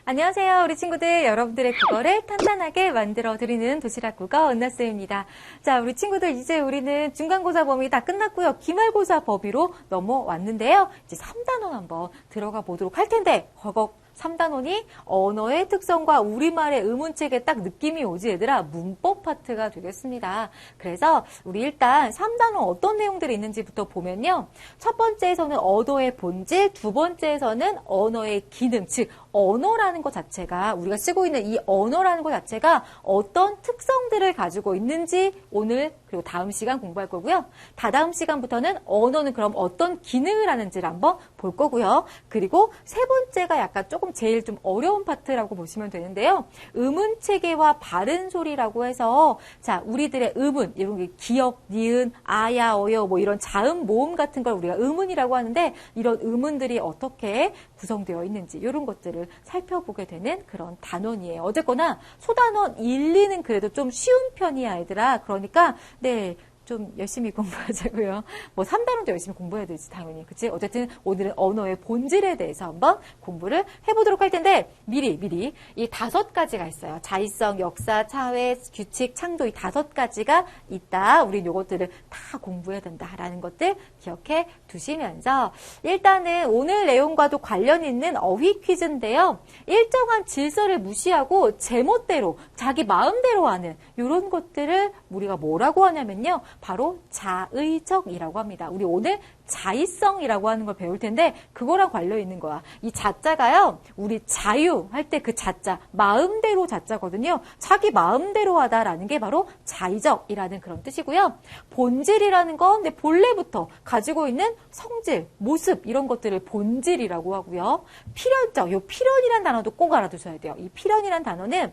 안녕하세요, 우리 친구들. 여러분들의 국어를 탄탄하게 만들어드리는 도시락 국어 은하쌤입니다. 자, 우리 친구들 이제 우리는 중간고사 범위 다 끝났고요. 기말고사 범위로 넘어왔는데요. 이제 3단원 한번 들어가 보도록 할 텐데, 3단원이 언어의 특성과 우리말의 의문책에 딱 느낌이 오지 얘들아. 문법 파트가 되겠습니다. 그래서 우리 일단 3단원 어떤 내용들이 있는지부터 보면요. 첫 번째에서는 언어의 본질, 두 번째에서는 언어의 기능, 즉 언어라는 것 자체가, 우리가 쓰고 있는 이 언어라는 것 자체가 어떤 특성들을 가지고 있는지 오늘 그리고 다음 시간 공부할 거고요. 다다음 시간부터는 언어는 그럼 어떤 기능을 하는지를 한번 볼 거고요. 그리고 세 번째가 약간 조금 제일 좀 어려운 파트라고 보시면 되는데요. 의문체계와 바른소리라고 해서, 자, 우리들의 의문, 이런 게 기역, 니은, 아야, 어여, 뭐 이런 자음, 모음 같은 걸 우리가 의문이라고 하는데, 이런 의문들이 어떻게 구성되어 있는지 이런 것들을 살펴보게 되는 그런 단원이에요. 어쨌거나 소단원 1, 2는 그래도 좀 쉬운 편이야, 얘들아. 그러니까 네, 좀 열심히 공부하자고요. 뭐 3단원도 열심히 공부해야 되지, 당연히. 그치? 어쨌든 오늘은 언어의 본질에 대해서 한번 공부를 해보도록 할 텐데, 미리 이 5가지가 있어요. 자의성, 역사, 차회, 규칙, 창조, 이 5가지가 있다. 우린 요것들을 다 공부해야 된다라는 것들 기억해 두시면서, 일단은 오늘 내용과도 관련 있는 어휘 퀴즈인데요. 일정한 질서를 무시하고 제멋대로, 자기 마음대로 하는 이런 것들을 우리가 뭐라고 하냐면요. 바로 자의적이라고 합니다. 우리 오늘 자의성이라고 하는 걸 배울 텐데 그거랑 관련 있는 거야. 이 자자가요. 우리 자유 할 때 그 자자, 마음대로 자자거든요. 자기 마음대로 하다라는 게 바로 자의적이라는 그런 뜻이고요. 본질이라는 건 내 본래부터 가지고 있는 성질, 모습 이런 것들을 본질이라고 하고요. 필연적, 요 필연이라는 단어도 꼭 알아두셔야 돼요. 이 필연이라는 단어는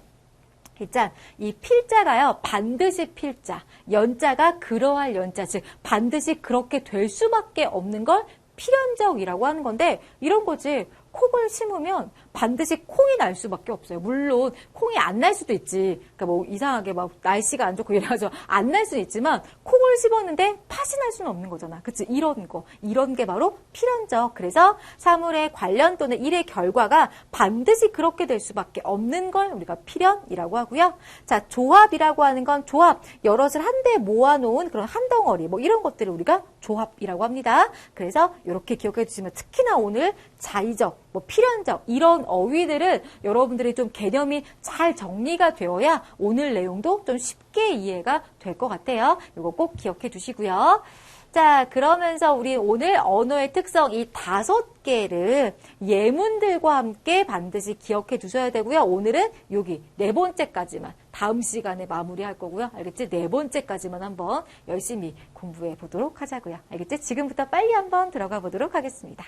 일단 이 필자가요. 반드시 필자, 연자가 그러할 연자, 즉 반드시 그렇게 될 수밖에 없는 걸 필연적이라고 하는 건데 이런 거지. 콩을 심으면 반드시 콩이 날 수밖에 없어요. 물론 콩이 안 날 수도 있지. 그러니까 뭐 이상하게 막 날씨가 안 좋고 이래가지고 안 날 수는 있지만 콩을 심었는데 팥이 날 수는 없는 거잖아. 그치? 이런 거. 이런 게 바로 필연적. 그래서 사물의 관련 또는 일의 결과가 반드시 그렇게 될 수밖에 없는 걸 우리가 필연이라고 하고요. 자, 조합이라고 하는 건 조합. 여럿을 한데 모아놓은 그런 한 덩어리. 뭐 이런 것들을 우리가 조합이라고 합니다. 그래서 이렇게 기억해 주시면 특히나 오늘 자의적, 뭐 필연적 이런 어휘들을 여러분들이 좀 개념이 잘 정리가 되어야 오늘 내용도 좀 쉽게 이해가 될 것 같아요. 이거 꼭 기억해 두시고요. 자, 그러면서 우리 오늘 언어의 특성 이 5개를 예문들과 함께 반드시 기억해 두셔야 되고요. 오늘은 여기 4번째까지만 다음 시간에 마무리할 거고요. 알겠지? 4번째까지만 한번 열심히 공부해 보도록 하자고요. 알겠지? 지금부터 빨리 한번 들어가 보도록 하겠습니다.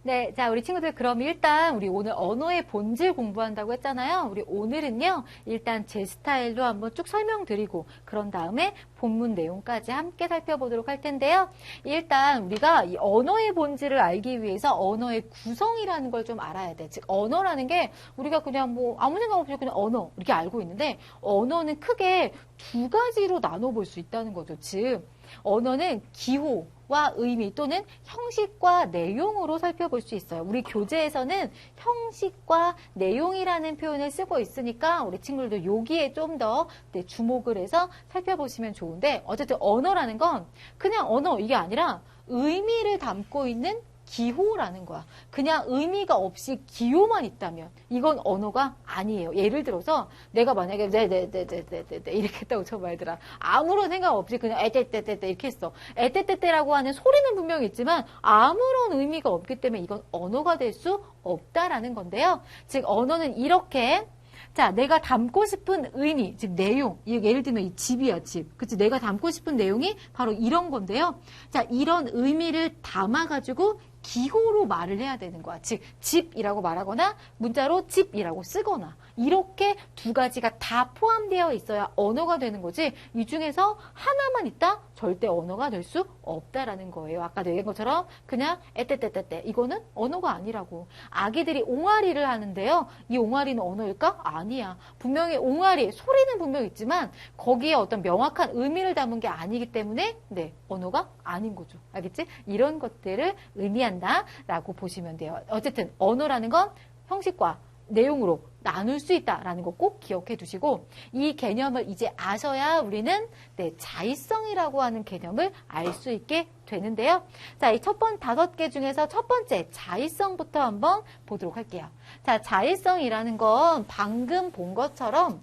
네, 자, 우리 친구들 그럼 일단 우리 오늘 언어의 본질 공부한다고 했잖아요. 우리 오늘은요, 일단 제 스타일로 한번 쭉 설명드리고 그런 다음에 본문 내용까지 함께 살펴보도록 할 텐데요. 일단 우리가 이 언어의 본질을 알기 위해서 언어의 구성이라는 걸 좀 알아야 돼. 즉, 언어라는 게 우리가 그냥 뭐 아무 생각 없이 그냥 언어 이렇게 알고 있는데 언어는 크게 2가지로 나눠볼 수 있다는 거죠. 즉, 언어는 기호와 의미 또는 형식과 내용으로 살펴볼 수 있어요. 우리 교재에서는 형식과 내용이라는 표현을 쓰고 있으니까 우리 친구들도 여기에 좀 더 주목을 해서 살펴보시면 좋은데 어쨌든 언어라는 건 그냥 언어 이게 아니라 의미를 담고 있는 기호라는 거야. 그냥 의미가 없이 기호만 있다면 이건 언어가 아니에요. 예를 들어서 내가 만약에 네네네네네네 이렇게 했다고 쳐봐 얘들아. 아무런 생각 없이 그냥 에떼떼떼떼 이렇게 했어. 에떼떼떼라고 하는 소리는 분명히 있지만 아무런 의미가 없기 때문에 이건 언어가 될 수 없다라는 건데요. 즉 언어는 이렇게 자, 내가 담고 싶은 의미, 즉 내용, 예를 들면 이 집이야, 집. 그치? 내가 담고 싶은 내용이 바로 이런 건데요. 자, 이런 의미를 담아가지고 기호로 말을 해야 되는 거야. 즉, 집이라고 말하거나 문자로 집이라고 쓰거나 이렇게 두 가지가 다 포함되어 있어야 언어가 되는 거지 이 중에서 하나만 있다? 절대 언어가 될 수 없다라는 거예요. 아까도 얘기한 것처럼 그냥 에떼떼떼떼 이거는 언어가 아니라고. 아기들이 옹알이를 하는데요. 이 옹알이는 언어일까? 아니야. 분명히 옹알이 소리는 분명 있지만 거기에 어떤 명확한 의미를 담은 게 아니기 때문에 네, 언어가 아닌 거죠. 알겠지? 이런 것들을 의미한다라고 보시면 돼요. 어쨌든 언어라는 건 형식과 내용으로 나눌 수 있다라는 거 꼭 기억해 두시고 이 개념을 이제 아셔야 우리는 네, 자의성이라고 하는 개념을 알 수 있게 되는데요. 자, 이 다섯 개 중에서 첫 번째 자의성부터 한번 보도록 할게요. 자, 자의성이라는 건 방금 본 것처럼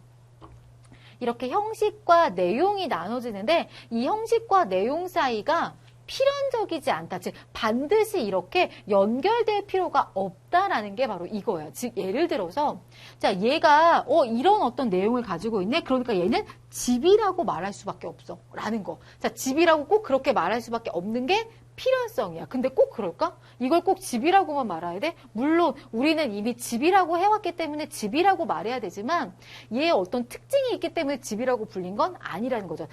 이렇게 형식과 내용이 나눠지는데 이 형식과 내용 사이가 필연적이지 않다. 즉 반드시 이렇게 연결될 필요가 없다라는 게 바로 이거예요. 즉 예를 들어서 자 얘가 이런 어떤 내용을 가지고 있네. 그러니까 얘는 집이라고 말할 수밖에 없어. 라는 거. 자 집이라고 꼭 그렇게 말할 수밖에 없는 게 필연성이야. 근데 꼭 그럴까? 이걸 꼭 집이라고만 말해야 돼? 물론 우리는 이미 집이라고 해왔기 때문에 집이라고 말해야 되지만 얘의 어떤 특징이 있기 때문에 집이라고 불린 건 아니라는 거죠.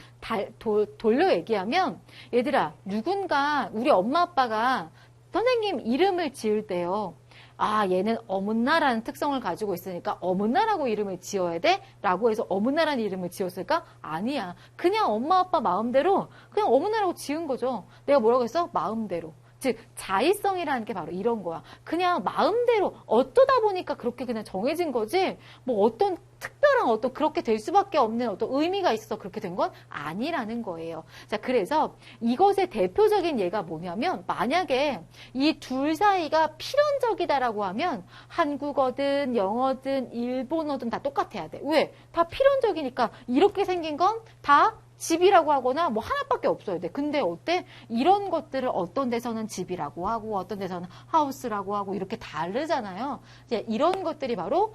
돌려 얘기하면 얘들아 누군가 우리 엄마 아빠가 선생님 이름을 지을 때요. 아 얘는 어문나라는 특성을 가지고 있으니까 어문나라고 이름을 지어야 돼? 라고 해서 어문나라는 이름을 지었을까? 아니야. 그냥 엄마 아빠 마음대로 그냥 어문나라고 지은 거죠. 내가 뭐라고 했어? 마음대로. 즉 자의성이라는 게 바로 이런 거야. 그냥 마음대로 어쩌다 보니까 그렇게 그냥 정해진 거지 뭐 어떤 특별한 어떤 그렇게 될 수밖에 없는 어떤 의미가 있어서 그렇게 된 건 아니라는 거예요. 자, 그래서 이것의 대표적인 예가 뭐냐면 만약에 이 둘 사이가 필연적이다라고 하면 한국어든 영어든 일본어든 다 똑같아야 돼. 왜? 다 필연적이니까 이렇게 생긴 건 다 집이라고 하거나 뭐 하나밖에 없어야 돼. 근데 어때? 이런 것들을 어떤 데서는 집이라고 하고 어떤 데서는 하우스라고 하고 이렇게 다르잖아요. 이제 이런 것들이 바로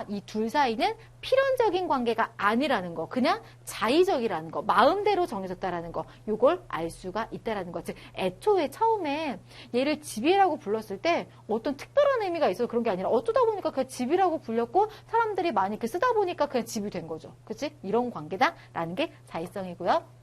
이 둘 사이는 필연적인 관계가 아니라는 거. 그냥 자의적이라는 거. 마음대로 정해졌다라는 거. 요걸 알 수가 있다라는 거. 즉 애초에 처음에 얘를 집이라고 불렀을 때 어떤 특별한 의미가 있어서 그런 게 아니라 어쩌다 보니까 그냥 집이라고 불렸고 사람들이 많이 쓰다 보니까 그냥 집이 된 거죠. 그치? 이런 관계다라는 게 자의성이고요.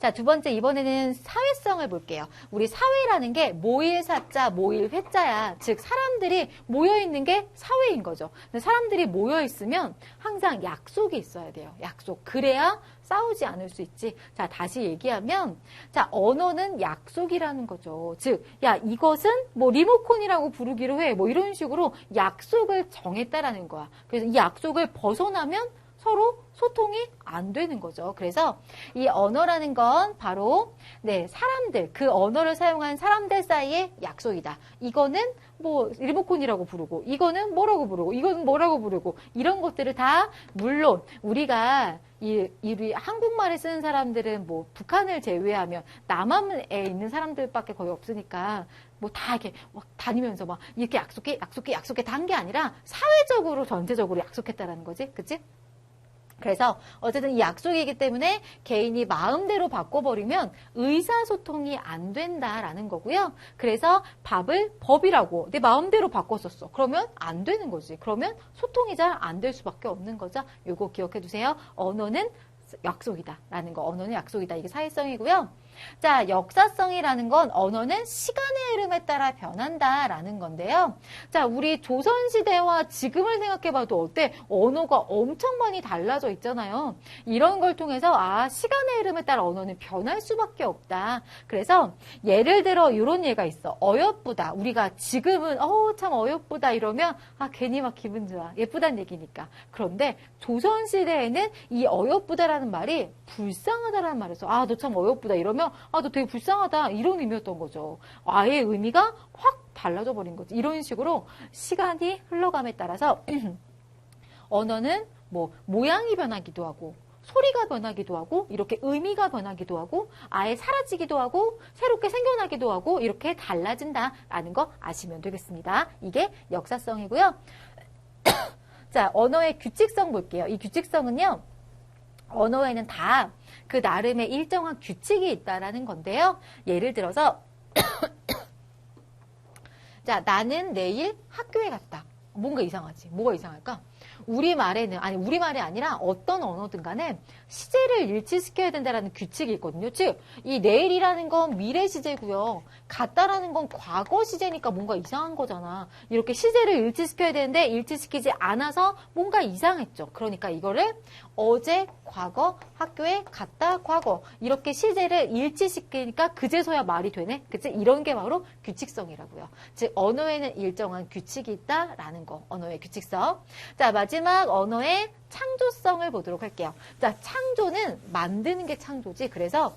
자, 두 번째 이번에는 사회성을 볼게요. 우리 사회라는 게 모일 사자, 모일 회자야. 즉 사람들이 모여있는 게 사회인 거죠. 근데 사람들이 모여있으면 항상 약속이 있어야 돼요. 약속. 그래야 싸우지 않을 수 있지. 자, 다시 얘기하면 자, 언어는 약속이라는 거죠. 즉, 야, 이것은 뭐 리모컨이라고 부르기로 해. 뭐 이런 식으로 약속을 정했다라는 거야. 그래서 이 약속을 벗어나면 서로 소통이 안 되는 거죠. 그래서 이 언어라는 건 바로 사람들, 그 언어를 사용한 사람들 사이의 약속이다. 이거는 뭐 리모컨이라고 부르고 이거는 뭐라고 부르고 이거는 뭐라고 부르고 이런 것들을 다 물론 우리가 우리 한국말을 쓰는 사람들은 뭐 북한을 제외하면 남한에 있는 사람들밖에 거의 없으니까 뭐 다 이렇게 막 다니면서 막 이렇게 약속해 다 한 게 아니라 사회적으로 전체적으로 약속했다라는 거지. 그치? 그래서 어쨌든 이 약속이기 때문에 개인이 마음대로 바꿔버리면 의사소통이 안 된다라는 거고요. 그래서 밥을 법이라고 내 마음대로 바꿨었어. 그러면 안 되는 거지. 그러면 소통이 잘 안 될 수밖에 없는 거죠. 요거 기억해 두세요. 언어는 약속이다라는 거. 언어는 약속이다. 이게 사회성이고요. 자, 역사성이라는 건 언어는 시간의 흐름에 따라 변한다라는 건데요. 자, 우리 조선시대와 지금을 생각해봐도 어때? 언어가 엄청 많이 달라져 있잖아요. 이런 걸 통해서 시간의 흐름에 따라 언어는 변할 수밖에 없다. 그래서 예를 들어 이런 예가 있어. 어여쁘다. 우리가 지금은 참 어여쁘다 이러면 괜히 막 기분 좋아. 예쁘다는 얘기니까. 그런데 조선시대에는 이 어여쁘다라는 말이 불쌍하다라는 말에서 너 참 어여쁘다 이러면 너 되게 불쌍하다 이런 의미였던 거죠. 아예 의미가 확 달라져 버린 거지. 이런 식으로 시간이 흘러감에 따라서 언어는 뭐 모양이 변하기도 하고 소리가 변하기도 하고 이렇게 의미가 변하기도 하고 아예 사라지기도 하고 새롭게 생겨나기도 하고 이렇게 달라진다라는 거 아시면 되겠습니다. 이게 역사성이고요. 자, 언어의 규칙성 볼게요. 이 규칙성은요. 언어에는 다 그 나름의 일정한 규칙이 있다라는 건데요. 예를 들어서 자, 나는 내일 학교에 갔다. 뭔가 이상하지. 뭐가 이상할까? 우리말에는, 아니, 우리말이 아니라 어떤 언어든 간에 시제를 일치시켜야 된다라는 규칙이 있거든요. 즉, 이 내일이라는 건 미래 시제고요. 같다라는 건 과거 시제니까 뭔가 이상한 거잖아. 이렇게 시제를 일치시켜야 되는데 일치시키지 않아서 뭔가 이상했죠. 그러니까 이거를 어제, 과거, 학교에 갔다, 과거. 이렇게 시제를 일치시키니까 그제서야 말이 되네. 그치? 이런 게 바로 규칙성이라고요. 즉, 언어에는 일정한 규칙이 있다라는 거. 언어의 규칙성. 자, 마지막 언어의 창조성을 보도록 할게요. 자, 창조는 만드는 게 창조지. 그래서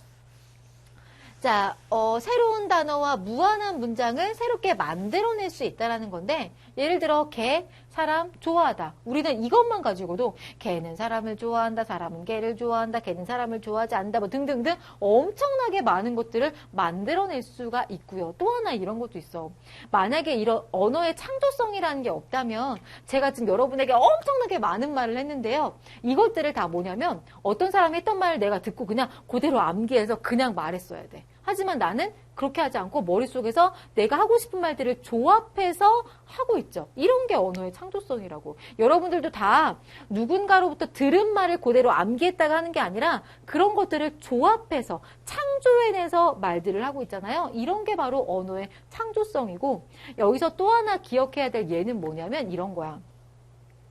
자, 새로운 단어와 무한한 문장을 새롭게 만들어낼 수 있다는 건데 예를 들어 개, 사람, 좋아하다. 우리는 이것만 가지고도 개는 사람을 좋아한다, 사람은 개를 좋아한다, 개는 사람을 좋아하지 않는다, 뭐 등등등 엄청나게 많은 것들을 만들어낼 수가 있고요. 또 하나 이런 것도 있어. 만약에 이런 언어의 창조성이라는 게 없다면 제가 지금 여러분에게 엄청나게 많은 말을 했는데요. 이것들을 다 뭐냐면 어떤 사람이 했던 말을 내가 듣고 그냥 그대로 암기해서 그냥 말했어야 돼. 하지만 나는 그렇게 하지 않고 머릿속에서 내가 하고 싶은 말들을 조합해서 하고 있죠. 이런 게 언어의 창조성이라고. 여러분들도 다 누군가로부터 들은 말을 그대로 암기했다가 하는 게 아니라 그런 것들을 조합해서 창조해내서 말들을 하고 있잖아요. 이런 게 바로 언어의 창조성이고 여기서 또 하나 기억해야 될 예는 뭐냐면 이런 거야.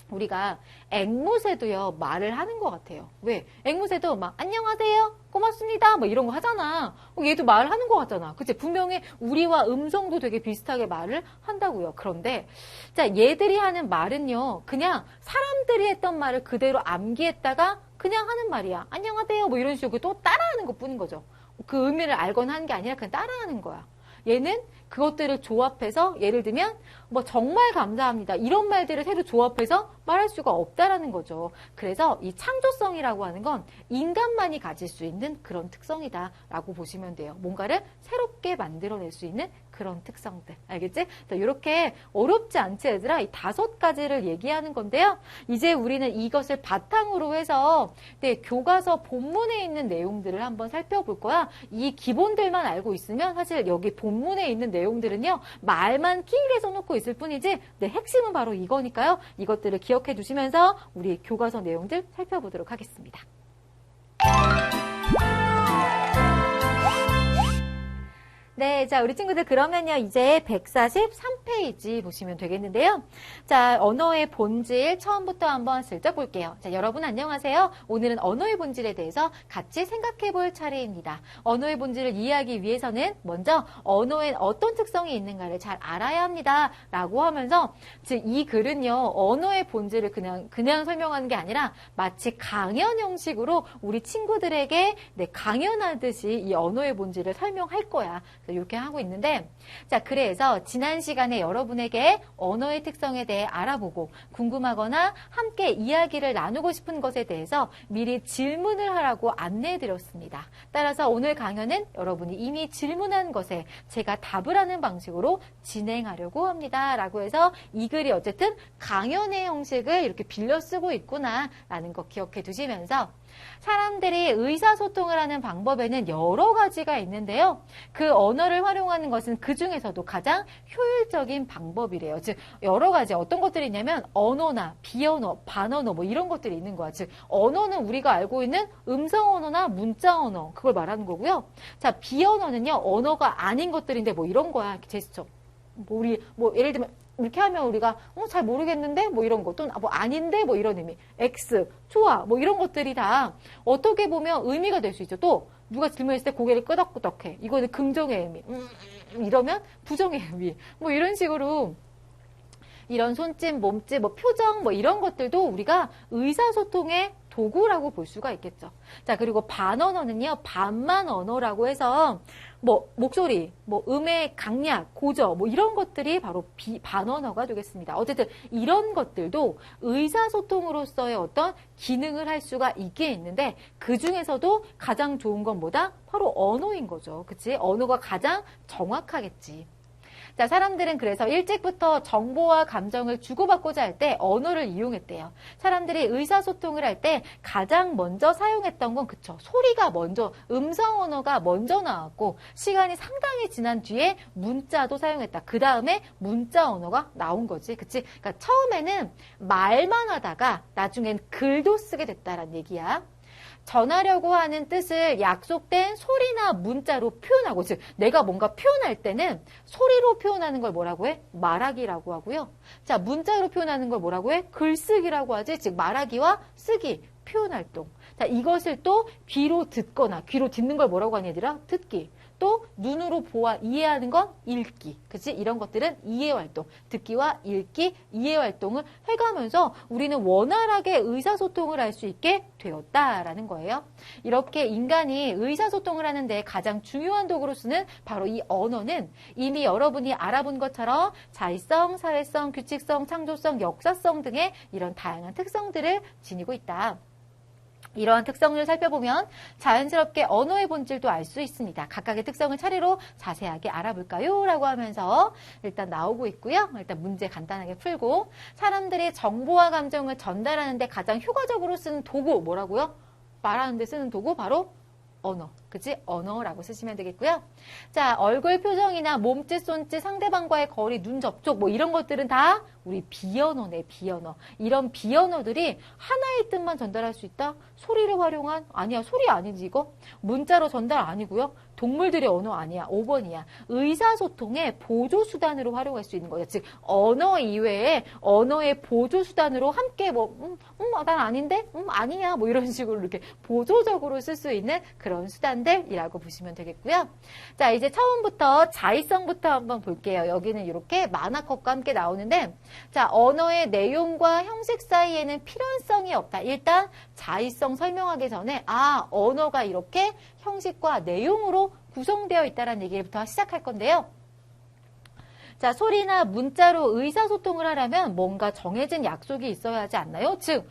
우리가 앵무새도요 말을 하는 것 같아요. 왜? 앵무새도 막 안녕하세요, 고맙습니다, 뭐 이런 거 하잖아. 얘도 말하는 것 같잖아. 그치? 분명히 우리와 음성도 되게 비슷하게 말을 한다고요. 그런데 자 얘들이 하는 말은요 그냥 사람들이 했던 말을 그대로 암기했다가 그냥 하는 말이야. 안녕하세요, 뭐 이런 식으로 또 따라하는 것 뿐인 거죠. 그 의미를 알거나 하는 게 아니라 그냥 따라하는 거야. 얘는 그것들을 조합해서 예를 들면 뭐 정말 감사합니다 이런 말들을 새로 조합해서 말할 수가 없다라는 거죠. 그래서 이 창조성이라고 하는 건 인간만이 가질 수 있는 그런 특성이다라고 보시면 돼요. 뭔가를 새롭게 만들어낼 수 있는 그런 특성들. 알겠지? 이렇게 어렵지 않지 얘들아? 이 5가지를 얘기하는 건데요. 이제 우리는 이것을 바탕으로 해서 교과서 본문에 있는 내용들을 한번 살펴볼 거야. 이 기본들만 알고 있으면 사실 여기 본문에 있는 내용들은요. 말만 길게 써놓고 있을 뿐이지 핵심은 바로 이거니까요. 이것들을 기억해 두시면서 우리 교과서 내용들 살펴보도록 하겠습니다. 네, 자, 우리 친구들 그러면요, 이제 143페이지 보시면 되겠는데요. 자, 언어의 본질 처음부터 한번 슬쩍 볼게요. 자, 여러분 안녕하세요. 오늘은 언어의 본질에 대해서 같이 생각해 볼 차례입니다. 언어의 본질을 이해하기 위해서는 먼저 언어엔 어떤 특성이 있는가를 잘 알아야 합니다. 라고 하면서, 즉, 이 글은요, 언어의 본질을 그냥 설명하는 게 아니라 마치 강연 형식으로 우리 친구들에게 강연하듯이 이 언어의 본질을 설명할 거야. 이렇게 하고 있는데 자 그래서 지난 시간에 여러분에게 언어의 특성에 대해 알아보고 궁금하거나 함께 이야기를 나누고 싶은 것에 대해서 미리 질문을 하라고 안내해 드렸습니다. 따라서 오늘 강연은 여러분이 이미 질문한 것에 제가 답을 하는 방식으로 진행하려고 합니다. 라고 해서 이 글이 어쨌든 강연의 형식을 이렇게 빌려 쓰고 있구나 라는 거 기억해 두시면서 사람들이 의사소통을 하는 방법에는 여러 가지가 있는데요. 그 언어를 활용하는 것은 그 중에서도 가장 효율적인 방법이래요. 즉 여러 가지 어떤 것들이 있냐면 언어나 비언어, 반언어 뭐 이런 것들이 있는 거야. 즉 언어는 우리가 알고 있는 음성 언어나 문자 언어 그걸 말하는 거고요. 자 비언어는요 언어가 아닌 것들인데 뭐 이런 거야. 제스처. 뭐 예를 들면 이렇게 하면 우리가 잘 모르겠는데 뭐 이런 거 또는 뭐 아닌데 뭐 이런 의미 X 좋아 뭐 이런 것들이 다 어떻게 보면 의미가 될 수 있죠. 또 누가 질문했을 때 고개를 끄덕끄덕해 이거는 긍정의 의미 이러면 부정의 의미 뭐 이런 식으로 이런 손짓 몸짓 뭐 표정 뭐 이런 것들도 우리가 의사소통의 도구라고 볼 수가 있겠죠. 자 그리고 반언어는요 반만 언어라고 해서 뭐 목소리, 뭐 음의 강약, 고저 뭐 이런 것들이 바로 반언어가 되겠습니다. 어쨌든 이런 것들도 의사소통으로서의 어떤 기능을 할 수가 있긴 있는데 그 중에서도 가장 좋은 건 뭐다? 바로 언어인 거죠. 그치? 언어가 가장 정확하겠지. 자, 사람들은 그래서 일찍부터 정보와 감정을 주고받고자 할 때 언어를 이용했대요. 사람들이 의사소통을 할 때 가장 먼저 사용했던 건 그쵸. 소리가 먼저, 음성 언어가 먼저 나왔고 시간이 상당히 지난 뒤에 문자도 사용했다. 그 다음에 문자 언어가 나온 거지. 그치? 그러니까 처음에는 말만 하다가 나중엔 글도 쓰게 됐다라는 얘기야. 전하려고 하는 뜻을 약속된 소리나 문자로 표현하고, 즉 내가 뭔가 표현할 때는 소리로 표현하는 걸 뭐라고 해? 말하기라고 하고요. 자, 문자로 표현하는 걸 뭐라고 해? 글쓰기라고 하지. 즉 말하기와 쓰기, 표현활동. 자, 이것을 또 귀로 듣거나, 귀로 듣는 걸 뭐라고 하니 얘들아? 듣기. 또 눈으로 보아 이해하는 건 읽기. 그치? 이런 것들은 이해활동. 듣기와 읽기, 이해활동을 해가면서 우리는 원활하게 의사소통을 할 수 있게 되었다라는 거예요. 이렇게 인간이 의사소통을 하는데 가장 중요한 도구로 쓰는 바로 이 언어는 이미 여러분이 알아본 것처럼 자의성, 사회성, 규칙성, 창조성, 역사성 등의 이런 다양한 특성들을 지니고 있다. 이러한 특성을 살펴보면 자연스럽게 언어의 본질도 알 수 있습니다. 각각의 특성을 차례로 자세하게 알아볼까요? 라고 하면서 일단 나오고 있고요. 일단 문제 간단하게 풀고 사람들이 정보와 감정을 전달하는데 가장 효과적으로 쓰는 도구 뭐라고요? 말하는데 쓰는 도구 바로 언어. 그치? 언어라고 쓰시면 되겠고요. 자, 얼굴 표정이나 몸짓, 손짓, 상대방과의 거리, 눈 접촉 뭐 이런 것들은 다 우리 비언어네, 비언어. 이런 비언어들이 하나의 뜻만 전달할 수 있다? 소리를 활용한? 아니야, 소리 아니지 이거? 문자로 전달 아니고요. 동물들의 언어 아니야. 5번이야. 의사소통의 보조수단으로 활용할 수 있는 거예요. 즉 언어 이외에 언어의 보조수단으로 함께 난 아닌데? 아니야. 뭐 이런 식으로 이렇게 보조적으로 쓸 수 있는 그런 수단들이라고 보시면 되겠고요. 자, 이제 처음부터 자의성부터 한번 볼게요. 여기는 이렇게 만화컷과 함께 나오는데 자, 언어의 내용과 형식 사이에는 필연성이 없다. 일단 자의성 설명하기 전에 언어가 이렇게 형식과 내용으로 구성되어 있다는 얘기부터 시작할 건데요. 자, 소리나 문자로 의사소통을 하려면 뭔가 정해진 약속이 있어야 하지 않나요? 즉,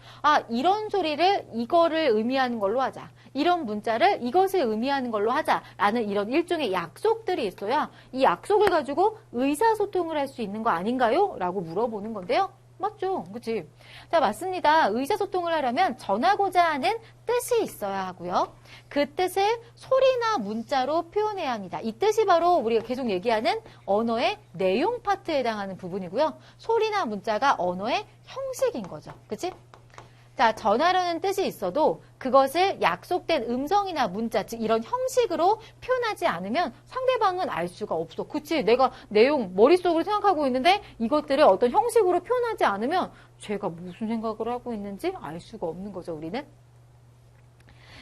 이런 소리를 이거를 의미하는 걸로 하자. 이런 문자를 이것을 의미하는 걸로 하자라는 이런 일종의 약속들이 있어야 이 약속을 가지고 의사소통을 할 수 있는 거 아닌가요? 라고 물어보는 건데요. 맞죠? 그치? 자, 맞습니다. 의사소통을 하려면 전하고자 하는 뜻이 있어야 하고요. 그 뜻을 소리나 문자로 표현해야 합니다. 이 뜻이 바로 우리가 계속 얘기하는 언어의 내용 파트에 해당하는 부분이고요. 소리나 문자가 언어의 형식인 거죠. 그치? 자, 전하려는 뜻이 있어도 그것을 약속된 음성이나 문자, 즉 이런 형식으로 표현하지 않으면 상대방은 알 수가 없어. 그치? 내가 내용 머릿속으로 생각하고 있는데 이것들을 어떤 형식으로 표현하지 않으면 쟤가 무슨 생각을 하고 있는지 알 수가 없는 거죠, 우리는.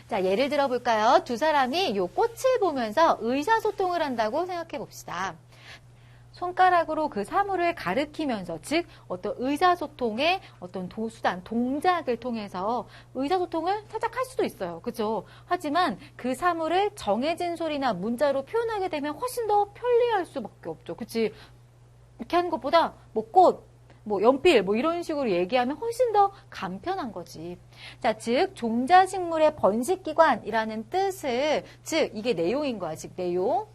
자, 예를 들어 볼까요? 두 사람이 요 꽃을 보면서 의사소통을 한다고 생각해 봅시다. 손가락으로 그 사물을 가리키면서, 즉 어떤 의사소통의 어떤 도수단, 동작을 통해서 의사소통을 살짝 할 수도 있어요. 그죠? 하지만 그 사물을 정해진 소리나 문자로 표현하게 되면 훨씬 더 편리할 수밖에 없죠. 그치? 이렇게 하는 것보다 뭐 꽃, 뭐 연필, 뭐 이런 식으로 얘기하면 훨씬 더 간편한 거지. 자, 즉 종자식물의 번식기관이라는 뜻을, 즉 이게 내용인 거야. 즉 내용.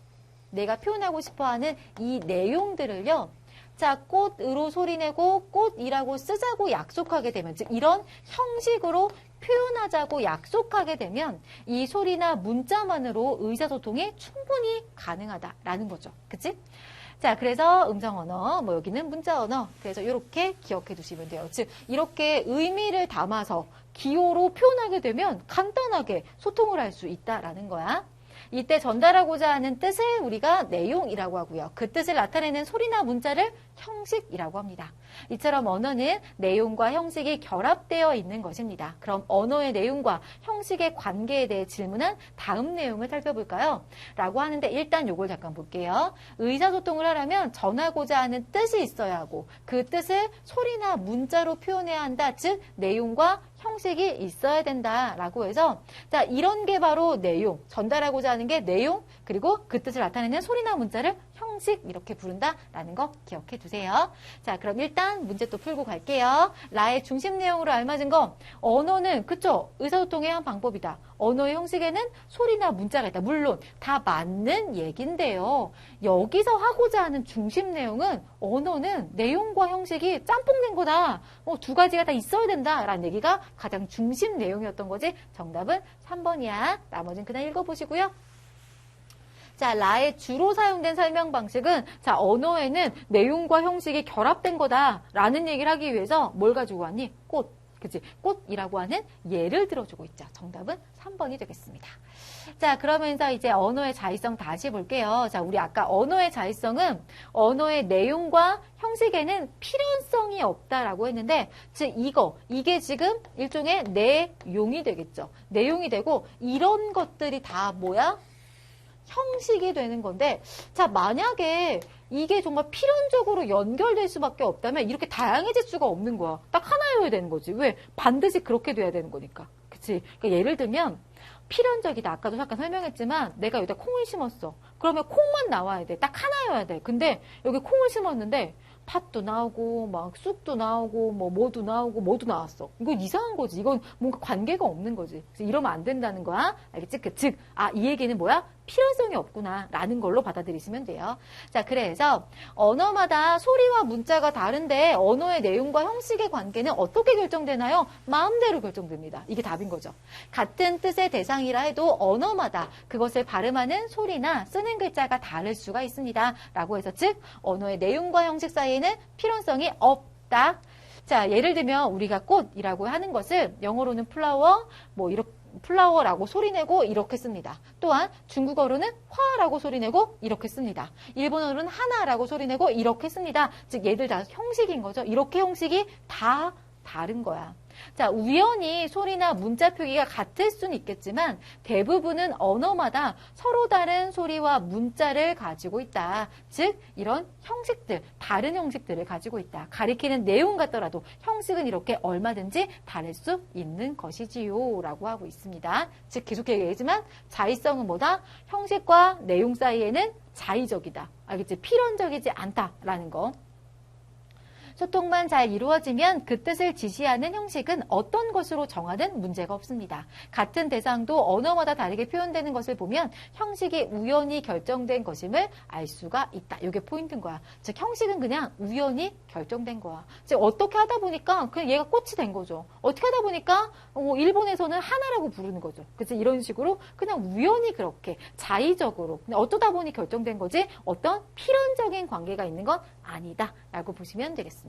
내가 표현하고 싶어하는 이 내용들을요. 자, 꽃으로 소리내고 꽃이라고 쓰자고 약속하게 되면, 즉 이런 형식으로 표현하자고 약속하게 되면 이 소리나 문자만으로 의사소통이 충분히 가능하다라는 거죠. 그치? 자, 그래서 음성언어, 뭐 여기는 문자언어. 그래서 이렇게 기억해 두시면 돼요. 즉 이렇게 의미를 담아서 기호로 표현하게 되면 간단하게 소통을 할 수 있다라는 거야. 이때 전달하고자 하는 뜻을 우리가 내용이라고 하고요. 그 뜻을 나타내는 소리나 문자를 형식이라고 합니다. 이처럼 언어는 내용과 형식이 결합되어 있는 것입니다. 그럼 언어의 내용과 형식의 관계에 대해 질문한 다음 내용을 살펴볼까요? 라고 하는데 일단 요걸 잠깐 볼게요. 의사소통을 하려면 전하고자 하는 뜻이 있어야 하고 그 뜻을 소리나 문자로 표현해야 한다. 즉 내용과 형식이 있어야 된다라고 해서 자, 이런 게 바로 내용, 전달하고자 하는 게 내용, 그리고 그 뜻을 나타내는 소리나 문자를 형식 이렇게 부른다라는 거 기억해 두세요. 자, 그럼 일단 문제 또 풀고 갈게요. 라의 중심 내용으로 알맞은 거 언어는 그쵸? 의사소통의 한 방법이다. 언어의 형식에는 소리나 문자가 있다. 물론 다 맞는 얘긴데요. 여기서 하고자 하는 중심 내용은 언어는 내용과 형식이 짬뽕된 거다. 두 가지가 다 있어야 된다라는 얘기가 가장 중심 내용이었던 거지. 정답은 3번이야. 나머지는 그냥 읽어보시고요. 자, 라의 주로 사용된 설명 방식은 자, 언어에는 내용과 형식이 결합된 거다라는 얘기를 하기 위해서 뭘 가지고 왔니? 꽃. 그치? 꽃이라고 하는 예를 들어주고 있죠. 정답은 3번이 되겠습니다. 자, 그러면서 이제 언어의 자의성 다시 볼게요. 자, 우리 아까 언어의 자의성은 언어의 내용과 형식에는 필연성이 없다라고 했는데, 즉 이게 지금 일종의 내용이 되겠죠. 내용이 되고 이런 것들이 다 뭐야? 형식이 되는 건데, 자, 만약에 이게 정말 필연적으로 연결될 수밖에 없다면 이렇게 다양해질 수가 없는 거야. 딱 하나여야 되는 거지. 왜? 반드시 그렇게 돼야 되는 거니까. 그치? 그러니까 예를 들면 필연적이다. 아까도 잠깐 설명했지만 내가 여기다 콩을 심었어. 그러면 콩만 나와야 돼. 딱 하나여야 돼. 근데 여기 콩을 심었는데 팥도 나오고 막 쑥도 나오고 뭐도 나오고 뭐도 나왔어. 이건 이상한 거지. 이건 뭔가 관계가 없는 거지. 그래서 이러면 안 된다는 거야. 알겠지? 즉, 이 얘기는 뭐야? 필연성이 없구나라는 걸로 받아들이시면 돼요. 자, 그래서 언어마다 소리와 문자가 다른데 언어의 내용과 형식의 관계는 어떻게 결정되나요? 마음대로 결정됩니다. 이게 답인 거죠. 같은 뜻의 대상이라 해도 언어마다 그것을 발음하는 소리나 쓰는 글자가 다를 수가 있습니다. 라고 해서 즉 언어의 내용과 형식 사이에는 필연성이 없다. 자, 예를 들면 우리가 꽃이라고 하는 것을 영어로는 플라워, 이렇게 플라워라고 소리내고 이렇게 씁니다. 또한 중국어로는 화라고 소리내고 이렇게 씁니다. 일본어로는 하나라고 소리내고 이렇게 씁니다. 즉 얘들 다 형식인 거죠. 이렇게 형식이 다 다른 거야. 자, 우연히 소리나 문자 표기가 같을 수는 있겠지만 대부분은 언어마다 서로 다른 소리와 문자를 가지고 있다. 즉 이런 형식들, 다른 형식들을 가지고 있다. 가리키는 내용 같더라도 형식은 이렇게 얼마든지 다를 수 있는 것이지요. 라고 하고 있습니다. 즉 계속 얘기하지만 자의성은 뭐다? 형식과 내용 사이에는 자의적이다. 알겠지? 필연적이지 않다라는 거. 소통만 잘 이루어지면 그 뜻을 지시하는 형식은 어떤 것으로 정하든 문제가 없습니다. 같은 대상도 언어마다 다르게 표현되는 것을 보면 형식이 우연히 결정된 것임을 알 수가 있다. 이게 포인트인 거야. 즉 형식은 그냥 우연히 결정된 거야. 즉 어떻게 하다 보니까 그냥 얘가 꽃이 된 거죠. 어떻게 하다 보니까 일본에서는 하나라고 부르는 거죠. 그래서 이런 식으로 그냥 우연히 그렇게 자의적으로 어쩌다 보니 결정된 거지 어떤 필연적인 관계가 있는 건 아니다. 라고 보시면 되겠습니다.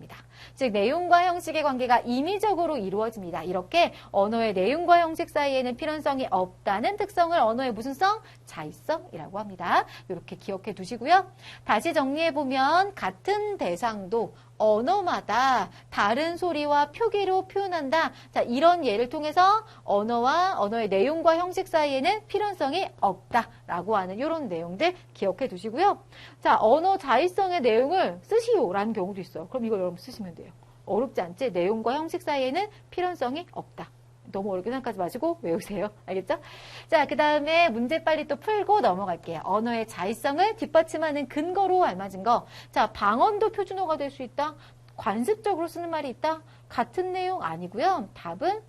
즉 내용과 형식의 관계가 임의적으로 이루어집니다. 이렇게 언어의 내용과 형식 사이에는 필연성이 없다는 특성을 언어의 무슨 성? 자의성이라고 합니다. 이렇게 기억해 두시고요. 다시 정리해보면 같은 대상도 언어마다 다른 소리와 표기로 표현한다. 자, 이런 예를 통해서 언어와 언어의 내용과 형식 사이에는 필연성이 없다라고 하는 이런 내용들 기억해 두시고요. 자, 언어 자의성의 내용을 쓰시오라는 경우도 있어요. 그럼 이거 여러분 쓰시면 돼요. 어렵지 않지? 내용과 형식 사이에는 필연성이 없다. 너무 어렵게 생각하지 마시고 외우세요. 알겠죠? 자, 그 다음에 문제 빨리 또 풀고 넘어갈게요. 언어의 자의성을 뒷받침하는 근거로 알맞은 거. 자, 방언도 표준어가 될 수 있다. 관습적으로 쓰는 말이 있다. 같은 내용 아니고요. 답은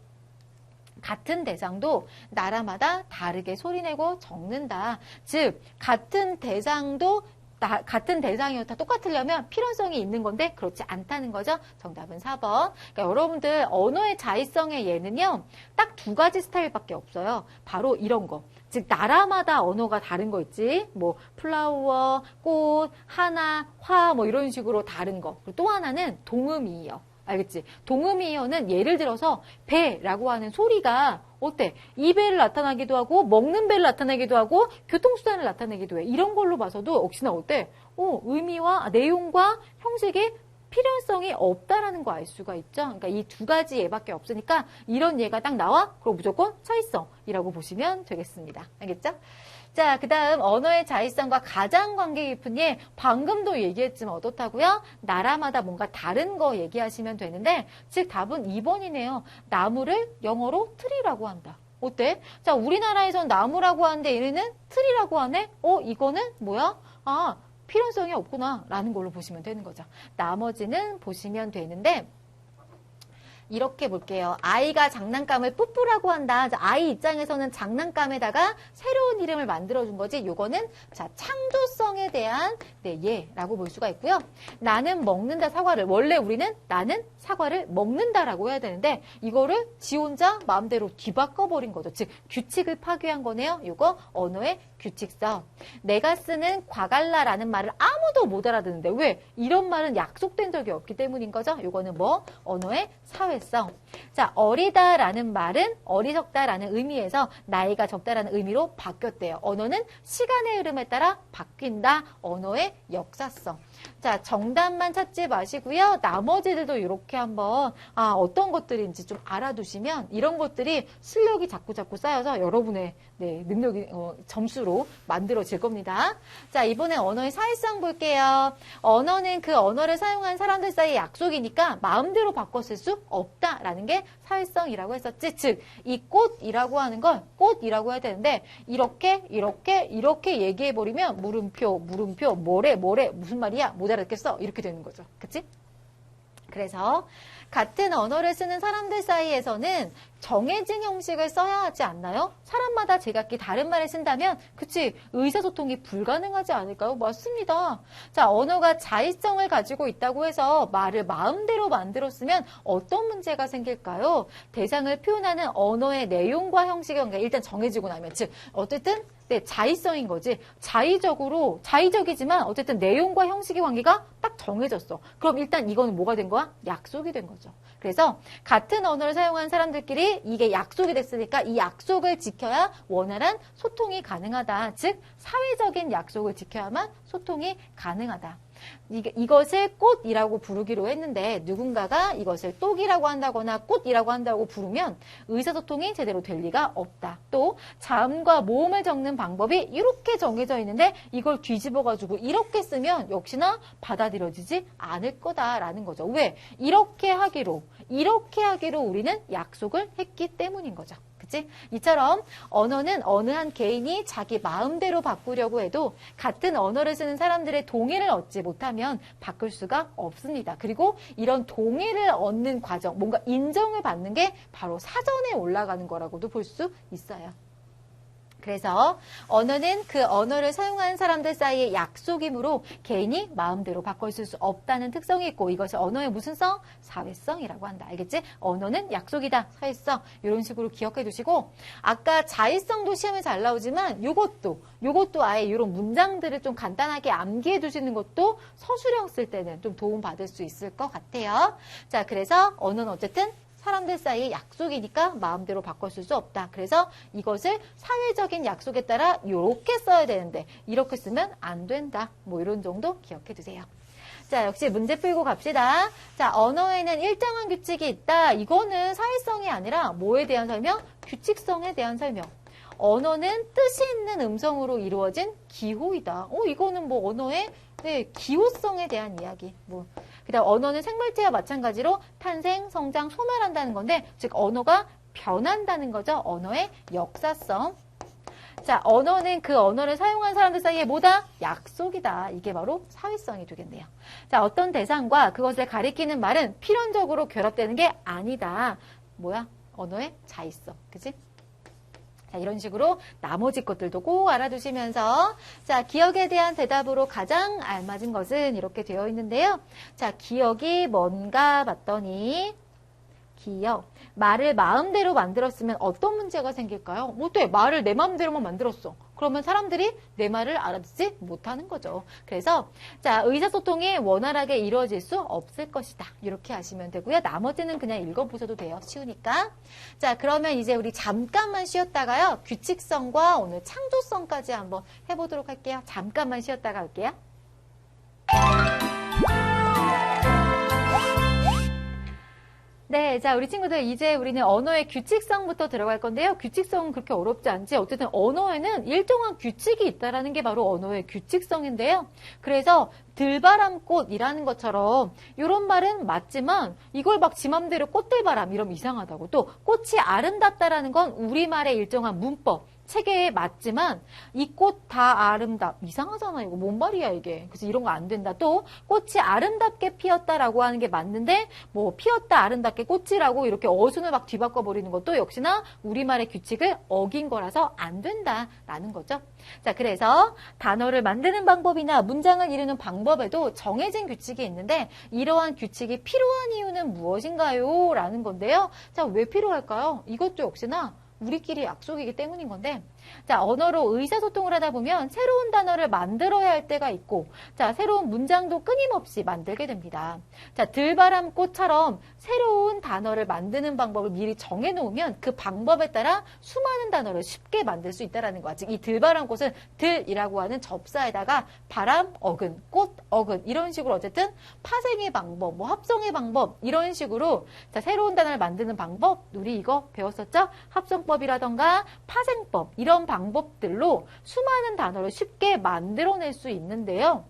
같은 대상도 나라마다 다르게 소리내고 적는다. 즉, 같은 대상도 같은 대상이었다 똑같으려면 필연성이 있는 건데 그렇지 않다는 거죠. 정답은 4번. 그러니까 여러분들 언어의 자의성의 예는요. 딱 두 가지 스타일밖에 없어요. 바로 이런 거. 즉 나라마다 언어가 다른 거 있지. 플라워, 꽃, 하나, 화 이런 식으로 다른 거. 그리고 또 하나는 동음이요. 알겠지? 동음이어는 예를 들어서 배라고 하는 소리가 어때? 이 배를 나타나기도 하고 먹는 배를 나타내기도 하고 교통수단을 나타내기도 해. 이런 걸로 봐서도 역시나 어때? 의미와 내용과 형식이 필연성이 없다라는 거 알 수가 있죠. 그러니까 이 두 가지 예밖에 없으니까 이런 예가 딱 나와? 그럼 무조건 차이성이라고 보시면 되겠습니다. 알겠죠? 자, 그 다음 언어의 자의성과 가장 관계 깊은 예, 방금도 얘기했지만 어떻다고요? 나라마다 뭔가 다른 거 얘기하시면 되는데 즉 답은 2번이네요. 나무를 영어로 트리라고 한다. 어때? 자, 우리나라에선 나무라고 하는데 얘네는 트리라고 하네? 이거는 뭐야? 필연성이 없구나라는 걸로 보시면 되는 거죠. 나머지는 보시면 되는데 이렇게 볼게요. 아이가 장난감을 뿌뿌라고 한다. 아이 입장에서는 장난감에다가 새로운 이름을 만들어준 거지. 요거는 자 창조성에 대한 예라고 볼 수가 있고요. 나는 먹는다 사과를. 원래 우리는 나는 사과를 먹는다라고 해야 되는데 이거를 지 혼자 마음대로 뒤바꿔버린 거죠. 즉 규칙을 파괴한 거네요. 요거 언어의 규칙성. 내가 쓰는 과갈라라는 말을 아무도 못 알아듣는데 왜? 이런 말은 약속된 적이 없기 때문인 거죠. 요거는 뭐? 언어의 사회성. 자, 어리다라는 말은 어리석다라는 의미에서 나이가 적다라는 의미로 바뀌었대요. 언어는 시간의 흐름에 따라 바뀐다. 언어의 역사성. 자, 정답만 찾지 마시고요. 나머지들도 이렇게 한번 어떤 것들인지 좀 알아두시면 이런 것들이 실력이 자꾸 쌓여서 여러분의 능력이 점수로 만들어질 겁니다. 자, 이번에 언어의 사회성 볼게요. 언어는 그 언어를 사용한 사람들 사이의 약속이니까 마음대로 바꿔 쓸 수 없다라는 게 사회성이라고 했었지. 즉, 이 꽃이라고 하는 걸 꽃이라고 해야 되는데 이렇게 얘기해버리면 물음표, 뭐래, 무슨 말이야? 못 알아듣겠어? 이렇게 되는 거죠. 그치? 그래서 같은 언어를 쓰는 사람들 사이에서는 정해진 형식을 써야 하지 않나요? 사람마다 제각기 다른 말을 쓴다면 그치 의사소통이 불가능하지 않을까요? 맞습니다. 자, 언어가 자의성을 가지고 있다고 해서 말을 마음대로 만들었으면 어떤 문제가 생길까요? 대상을 표현하는 언어의 내용과 형식의 관계가 일단 정해지고 나면 즉 어쨌든 자의성인 거지. 자의적이지만 어쨌든 내용과 형식의 관계가 딱 정해졌어. 그럼 일단 이거는 뭐가 된 거야? 약속이 된 거죠. 그래서 같은 언어를 사용한 사람들끼리 이게 약속이 됐으니까 이 약속을 지켜야 원활한 소통이 가능하다. 즉 사회적인 약속을 지켜야만 소통이 가능하다. 이것을 꽃이라고 부르기로 했는데 누군가가 이것을 똑이라고 한다거나 꽃이라고 한다고 부르면 의사소통이 제대로 될 리가 없다. 또 자음과 모음을 적는 방법이 이렇게 정해져 있는데 이걸 뒤집어가지고 이렇게 쓰면 역시나 받아들여지지 않을 거다라는 거죠. 왜? 이렇게 하기로 우리는 약속을 했기 때문인 거죠. 그치? 이처럼 언어는 어느 한 개인이 자기 마음대로 바꾸려고 해도 같은 언어를 쓰는 사람들의 동의를 얻지 못하면 바꿀 수가 없습니다. 그리고 이런 동의를 얻는 과정, 뭔가 인정을 받는 게 바로 사전에 올라가는 거라고도 볼 수 있어요. 그래서 언어는 그 언어를 사용하는 사람들 사이의 약속이므로 개인이 마음대로 바꿔 쓸 수 없다는 특성이 있고 이것을 언어의 무슨 성? 사회성이라고 한다. 알겠지? 언어는 약속이다. 사회성. 이런 식으로 기억해 두시고 아까 자의성도 시험에 잘 나오지만 요것도 아예 이런 문장들을 좀 간단하게 암기해 두시는 것도 서술형 쓸 때는 좀 도움 받을 수 있을 것 같아요. 자, 그래서 언어는 어쨌든 사람들 사이의 약속이니까 마음대로 바꿔 쓸 수 없다. 그래서 이것을 사회적인 약속에 따라 이렇게 써야 되는데 이렇게 쓰면 안 된다. 뭐 이런 정도 기억해 두세요. 자, 역시 문제 풀고 갑시다. 자, 언어에는 일정한 규칙이 있다. 이거는 사회성이 아니라 뭐에 대한 설명? 규칙성에 대한 설명. 언어는 뜻이 있는 음성으로 이루어진 기호이다. 이거는 뭐 언어의 기호성에 대한 이야기. 그다음 언어는 생물체와 마찬가지로 탄생, 성장, 소멸한다는 건데 즉 언어가 변한다는 거죠. 언어의 역사성. 자, 언어는 그 언어를 사용한 사람들 사이에 뭐다? 약속이다. 이게 바로 사회성이 되겠네요. 자, 어떤 대상과 그것을 가리키는 말은 필연적으로 결합되는 게 아니다. 뭐야? 언어의 자의성. 그치? 자, 이런 식으로 나머지 것들도 꼭 알아두시면서 자, 기억에 대한 대답으로 가장 알맞은 것은 이렇게 되어 있는데요. 자, 기억이 뭔가 봤더니 기억. 말을 마음대로 만들었으면 어떤 문제가 생길까요? 어때? 말을 내 마음대로만 만들었어. 그러면 사람들이 내 말을 알아듣지 못하는 거죠. 그래서 자, 의사소통이 원활하게 이루어질 수 없을 것이다. 이렇게 하시면 되고요. 나머지는 그냥 읽어보셔도 돼요. 쉬우니까. 자, 그러면 이제 우리 잠깐만 쉬었다가요. 규칙성과 오늘 창조성까지 한번 해보도록 할게요. 잠깐만 쉬었다가 올게요. 네, 자, 우리 친구들 이제 우리는 언어의 규칙성부터 들어갈 건데요. 규칙성은 그렇게 어렵지 않지. 어쨌든 언어에는 일정한 규칙이 있다라는 게 바로 언어의 규칙성인데요. 그래서 들바람꽃이라는 것처럼 이런 말은 맞지만 이걸 막 지 맘대로 꽃들바람 이러면 이상하다고. 또 꽃이 아름답다라는 건 우리말의 일정한 문법. 체계에 맞지만 이 꽃 다 이상하잖아. 이거 뭔 말이야 이게. 그래서 이런 거 안 된다. 또 꽃이 아름답게 피었다라고 하는 게 맞는데 뭐 피었다 아름답게 꽃이라고 이렇게 어순을 막 뒤바꿔 버리는 것도 역시나 우리말의 규칙을 어긴 거라서 안 된다라는 거죠. 자, 그래서 단어를 만드는 방법이나 문장을 이루는 방법에도 정해진 규칙이 있는데 이러한 규칙이 필요한 이유는 무엇인가요? 라는 건데요. 자, 왜 필요할까요? 이것도 역시나 우리끼리 약속이기 때문인 건데, 자, 언어로 의사소통을 하다 보면 새로운 단어를 만들어야 할 때가 있고, 자, 새로운 문장도 끊임없이 만들게 됩니다. 자, 들바람꽃처럼 새로운 단어를 만드는 방법을 미리 정해놓으면 그 방법에 따라 수많은 단어를 쉽게 만들 수 있다는 거야. 즉, 이 들바람꽃은 들이라고 하는 접사에다가 바람, 어근, 꽃, 어근 이런 식으로 어쨌든 파생의 방법, 뭐 합성의 방법 이런 식으로 자, 새로운 단어를 만드는 방법, 우리 이거 배웠었죠? 합성법이라던가 파생법 이런 방법들로 수많은 단어를 쉽게 만들어낼 수 있는데요.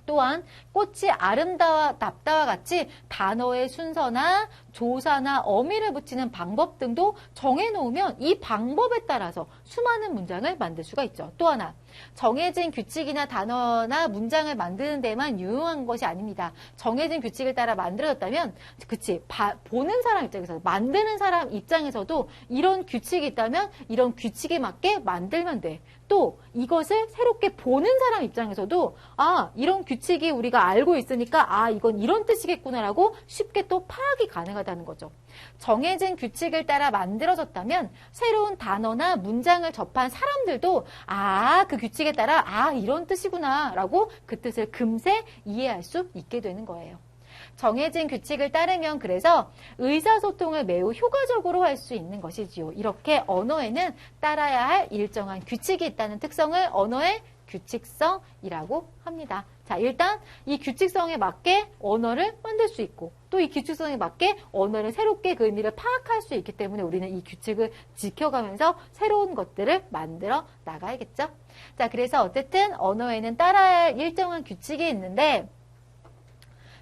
또한 꽃이 아름답다와 같이 단어의 순서나 조사나 어미를 붙이는 방법 등도 정해놓으면 이 방법에 따라서 수많은 문장을 만들 수가 있죠. 또 하나, 정해진 규칙이나 단어나 문장을 만드는 데만 유용한 것이 아닙니다. 정해진 규칙을 따라 만들어졌다면, 그치, 보는 사람 입장에서, 만드는 사람 입장에서도 이런 규칙이 있다면 이런 규칙에 맞게 만들면 돼. 또 이것을 새롭게 보는 사람 입장에서도 아, 이런 규칙이 우리가 알고 있으니까 아, 이건 이런 뜻이겠구나라고 쉽게 또 파악이 가능하다는 거죠. 정해진 규칙을 따라 만들어졌다면 새로운 단어나 문장을 접한 사람들도 아, 그 규칙에 따라 아, 이런 뜻이구나 라고 그 뜻을 금세 이해할 수 있게 되는 거예요. 정해진 규칙을 따르면 그래서 의사소통을 매우 효과적으로 할 수 있는 것이지요. 이렇게 언어에는 따라야 할 일정한 규칙이 있다는 특성을 언어의 규칙성이라고 합니다. 자, 일단 이 규칙성에 맞게 언어를 만들 수 있고 또 이 규칙성에 맞게 언어를 새롭게 그 의미를 파악할 수 있기 때문에 우리는 이 규칙을 지켜가면서 새로운 것들을 만들어 나가야겠죠. 자, 그래서 어쨌든 언어에는 따라야 할 일정한 규칙이 있는데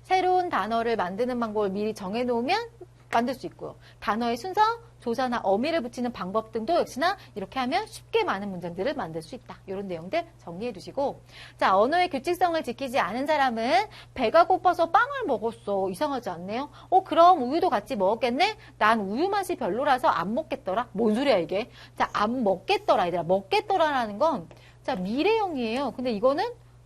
새로운 단어를 만드는 방법을 미리 정해놓으면 만들 수 있고요. 단어의 순서, 조사나 어미를 붙이는 방법 등도 역시나 이렇게 하면 쉽게 많은 문장들을 만들 수 있다. 이런 내용들 정리해 두시고 자, 언어의 규칙성을 지키지 않은 사람은 배가 고파서 빵을 먹었어. 이상하지 않네요? 그럼 우유도 같이 먹었겠네? 난 우유 맛이 별로라서 안 먹겠더라. 뭔 소리야 이게? 자, 안 먹겠더라. 얘들아. 먹겠더라라는 건 자, 미래형이에요. 근데 이거는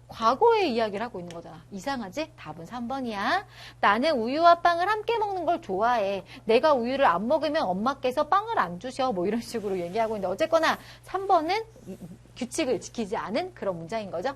과거의 이야기를 하고 있는 거잖아. 이상하지? 답은 3번이야. 나는 우유와 빵을 함께 먹는 걸 좋아해. 내가 우유를 안 먹으면 엄마께서 빵을 안 주셔. 뭐 이런 식으로 얘기하고 있는데 어쨌거나 3번은 규칙을 지키지 않은 그런 문장인 거죠.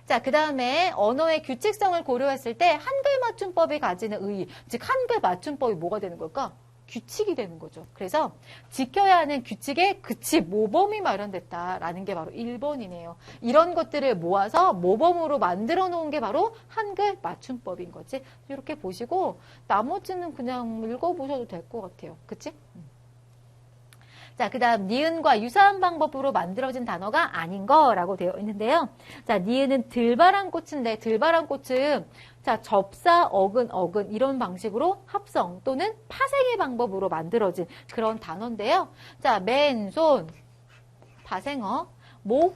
자, 그 다음에 언어의 규칙성을 고려했을 때 한글 맞춤법이 가지는 의의, 즉 한글 맞춤법이 뭐가 되는 걸까? 규칙이 되는 거죠. 그래서 지켜야 하는 규칙의 모범이 마련됐다라는 게 바로 1번이네요. 이런 것들을 모아서 모범으로 만들어 놓은 게 바로 한글 맞춤법인 거지. 이렇게 보시고 나머지는 그냥 읽어보셔도 될 것 같아요. 그치? 자, 그 다음 니은과 유사한 방법으로 만들어진 단어가 아닌 거라고 되어 있는데요. 자, 니은은 들바람꽃인데 들바람꽃은 자, 접사, 어근 이런 방식으로 합성 또는 파생의 방법으로 만들어진 그런 단어인데요. 자, 맨손, 파생어, 목,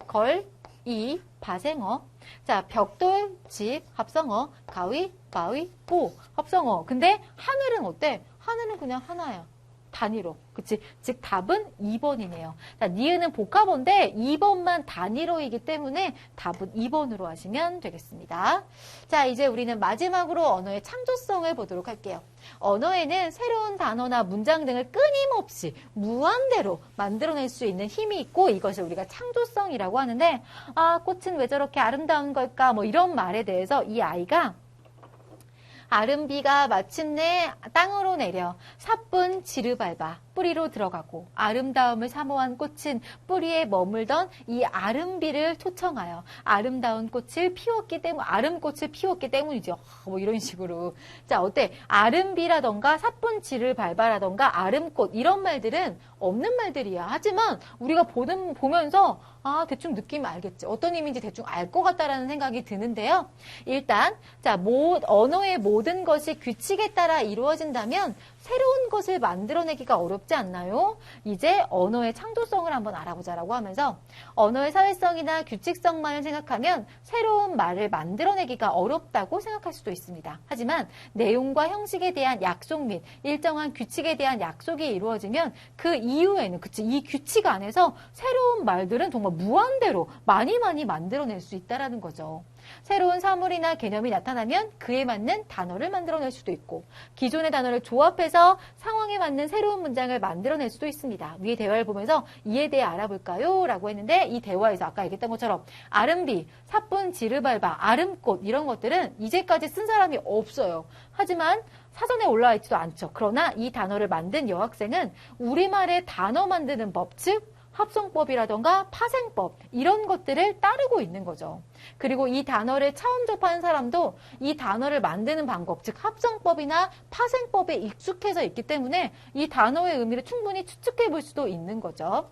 걸, 이, 파생어. 자, 벽돌, 집, 합성어, 가위, 바위, 보, 합성어. 근데 하늘은 어때? 하늘은 그냥 하나야. 단위로. 그치? 즉 답은 2번이네요. 자, 니은은 복합어인데 2번만 단위로이기 때문에 답은 2번으로 하시면 되겠습니다. 자, 이제 우리는 마지막으로 언어의 창조성을 보도록 할게요. 언어에는 새로운 단어나 문장 등을 끊임없이 무한대로 만들어낼 수 있는 힘이 있고 이것을 우리가 창조성이라고 하는데 아, 꽃은 왜 저렇게 아름다운 걸까? 뭐 이런 말에 대해서 이 아이가 아름비가 마침내 땅으로 내려 사뿐 지르밟아 뿌리로 들어가고 아름다움을 사모한 꽃은 뿌리에 머물던 이 아름비를 초청하여 아름다운 꽃을 피웠기 때문, 아름꽃을 피웠기 때문이죠. 뭐 이런 식으로. 자, 어때? 아름비라던가 사뿐 지르밟아라던가 아름꽃 이런 말들은 없는 말들이야. 하지만 우리가 보면서 아, 대충 느낌 알겠지. 어떤 의미인지 대충 알 것 같다라는 생각이 드는데요. 일단 자, 언어의 모든 모든 것이 규칙에 따라 이루어진다면 새로운 것을 만들어내기가 어렵지 않나요? 이제 언어의 창조성을 한번 알아보자라고 하면서 언어의 사회성이나 규칙성만을 생각하면 새로운 말을 만들어내기가 어렵다고 생각할 수도 있습니다. 하지만 내용과 형식에 대한 약속 및 일정한 규칙에 대한 약속이 이루어지면 그 이후에는 이 규칙 안에서 새로운 말들은 정말 무한대로 많이 만들어낼 수 있다라는 거죠. 새로운 사물이나 개념이 나타나면 그에 맞는 단어를 만들어낼 수도 있고 기존의 단어를 조합해서 상황에 맞는 새로운 문장을 만들어낼 수도 있습니다. 위의 대화를 보면서 이에 대해 알아볼까요? 라고 했는데 이 대화에서 아까 얘기했던 것처럼 아름비, 사뿐, 지르발바, 아름꽃 이런 것들은 이제까지 쓴 사람이 없어요. 하지만 사전에 올라와 있지도 않죠. 그러나 이 단어를 만든 여학생은 우리말의 단어 만드는 법, 즉 합성법이라던가 파생법 이런 것들을 따르고 있는 거죠. 그리고 이 단어를 처음 접하는 사람도 이 단어를 만드는 방법, 즉 합성법이나 파생법에 익숙해져 있기 때문에 이 단어의 의미를 충분히 추측해 볼 수도 있는 거죠.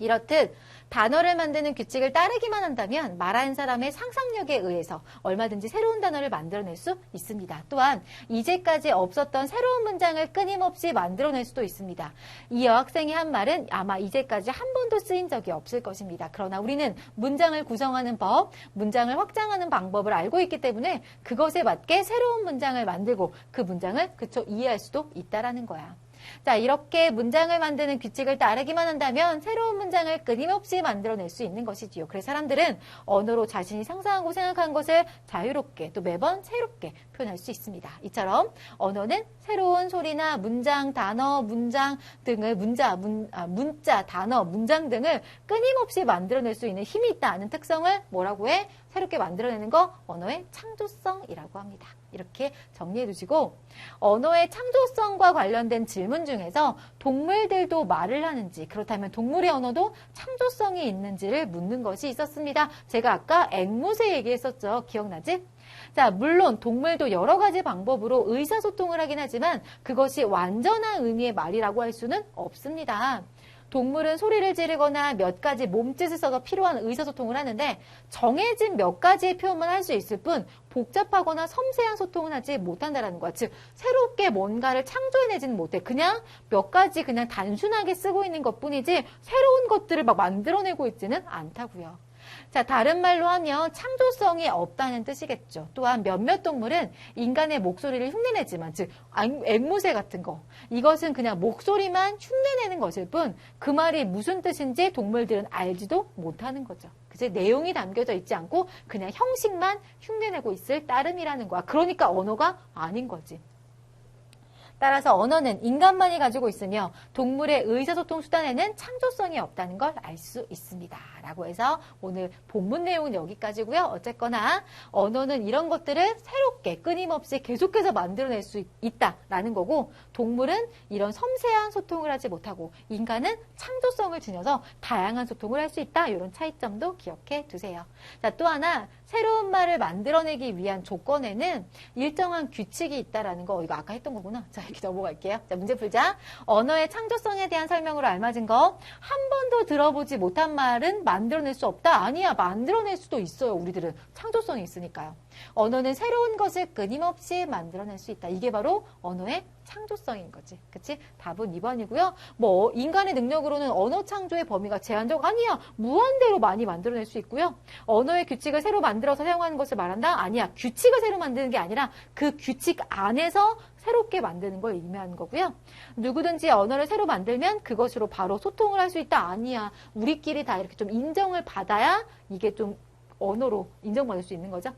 이렇듯 단어를 만드는 규칙을 따르기만 한다면 말하는 사람의 상상력에 의해서 얼마든지 새로운 단어를 만들어낼 수 있습니다. 또한 이제까지 없었던 새로운 문장을 끊임없이 만들어낼 수도 있습니다. 이 여학생이 한 말은 아마 이제까지 한 번도 쓰인 적이 없을 것입니다. 그러나 우리는 문장을 구성하는 법, 문장을 확장하는 방법을 알고 있기 때문에 그것에 맞게 새로운 문장을 만들고 그 문장을 이해할 수도 있다라는 거야. 자, 이렇게 문장을 만드는 규칙을 따르기만 한다면 새로운 문장을 끊임없이 만들어낼 수 있는 것이지요. 그래서 사람들은 언어로 자신이 상상하고 생각한 것을 자유롭게 또 매번 새롭게 표현할 수 있습니다. 이처럼 언어는 새로운 소리나 문장, 단어, 문장 등을 문자, 단어, 문장 등을 끊임없이 만들어낼 수 있는 힘이 있다는 특성을 뭐라고 해? 새롭게 만들어내는 거 언어의 창조성이라고 합니다. 이렇게 정리해 두시고 언어의 창조성과 관련된 질문 중에서 동물들도 말을 하는지 그렇다면 동물의 언어도 창조성이 있는지를 묻는 것이 있었습니다. 제가 아까 앵무새 얘기했었죠. 기억나지? 자, 물론 동물도 여러 가지 방법으로 의사소통을 하긴 하지만 그것이 완전한 의미의 말이라고 할 수는 없습니다. 동물은 소리를 지르거나 몇 가지 몸짓을 써서 필요한 의사소통을 하는데 정해진 몇 가지의 표현만 할 수 있을 뿐 복잡하거나 섬세한 소통은 하지 못한다는 거야. 즉 새롭게 뭔가를 창조해내지는 못해. 그냥 몇 가지 그냥 단순하게 쓰고 있는 것뿐이지 새로운 것들을 막 만들어내고 있지는 않다고요. 자, 다른 말로 하면 창조성이 없다는 뜻이겠죠. 또한 몇몇 동물은 인간의 목소리를 흉내내지만, 즉 앵무새 같은 거, 이것은 그냥 목소리만 흉내내는 것일 뿐 그 말이 무슨 뜻인지 동물들은 알지도 못하는 거죠. 그치? 내용이 담겨져 있지 않고 그냥 형식만 흉내내고 있을 따름이라는 거야. 그러니까 언어가 아닌 거지. 따라서 언어는 인간만이 가지고 있으며 동물의 의사소통 수단에는 창조성이 없다는 걸 알 수 있습니다. 라고 해서 오늘 본문 내용은 여기까지고요. 어쨌거나 언어는 이런 것들을 새롭게 끊임없이 계속해서 만들어낼 수 있다라는 거고 동물은 이런 섬세한 소통을 하지 못하고 인간은 창조성을 지녀서 다양한 소통을 할 수 있다. 이런 차이점도 기억해 두세요. 자, 또 하나 새로운 말을 만들어내기 위한 조건에는 일정한 규칙이 있다라는 거 이거 아까 했던 거구나. 자, 이렇게 넘어갈게요. 자, 문제 풀자. 언어의 창조성에 대한 설명으로 알맞은 거. 한 번도 들어보지 못한 말은 만들어낼 수 없다. 아니야. 만들어낼 수도 있어요. 우리들은 창조성이 있으니까요. 언어는 새로운 것을 끊임없이 만들어낼 수 있다. 이게 바로 언어의 창조성인 거지. 그치? 답은 2번이고요. 뭐 인간의 능력으로는 언어 창조의 범위가 제한적 아니야. 무한대로 많이 만들어낼 수 있고요. 언어의 규칙을 새로 만들어서 사용하는 것을 말한다? 아니야. 규칙을 새로 만드는 게 아니라 그 규칙 안에서 새롭게 만드는 걸 의미하는 거고요. 누구든지 언어를 새로 만들면 그것으로 바로 소통을 할 수 있다? 아니야. 우리끼리 다 이렇게 좀 인정을 받아야 이게 좀 언어로 인정받을 수 있는 거죠.